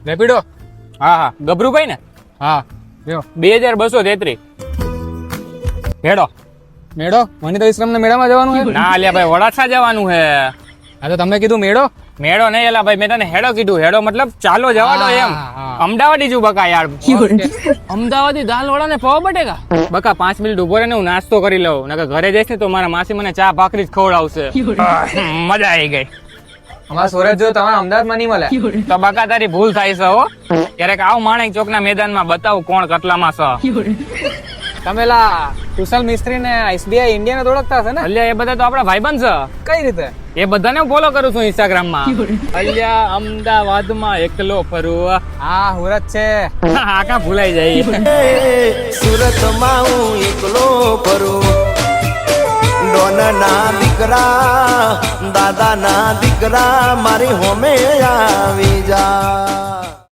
રેપિડો. હા હા ગભરુભાઈ ને? હા લ્યો. 2233 હેડો. મેળો વનિતા વિશ્રામના મેળામાં જવાનું છે? ના અલ્યા ભાઈ વડાછા જવાનું હે. હા તો તમે કીધું મેળો. મેળો નહીં એલા ભાઈ, મેં તને હેડો કીધું. હેડો મતલબ ચાલો જવા દો એમ. હા. અમદાવાદી જુ બકા યાર. અમદાવાદી દાલ વડા ને પાવ બટેકા. બકા 5 મિનિટ ઉભો રહે ને હું નાસ્તો કરી લઉં. નકર ઘરે જઈશ ને તો મારા માસી મને ચા ભાખરી જ ખવડાવશે. મજા આવી ગઈ. અમારા સુરત જો તમારા અમદાવાદમાં નહીં મળે. તો બકા તારી ભૂલ થાય છે હો. ક્યારેક આવ માણેક ચોકના મેદાનમાં બતાવું કોણ કટલામાં છે. તમે લા કુશલ મિસ્ત્રી ને એસબીઆઈ ઇન્ડિયા ને ઓળખતા હશે ને? અલ્યા એ બધા તો આપણા ભાઈબંધ છે. કઈ રીતે? એ બધાને હું ફોલો કરું છું ઇન્સ્ટાગ્રામ માં. અલ્યા અમદાવાદમાં એકલો ફરું. હા સુરત છે. આ કાં ભૂલાઈ જાય. સુરતમાં હું એકલો ફરું, ડોનના દીકરા દાદાના દીકરા મારી હોમે આવી જા.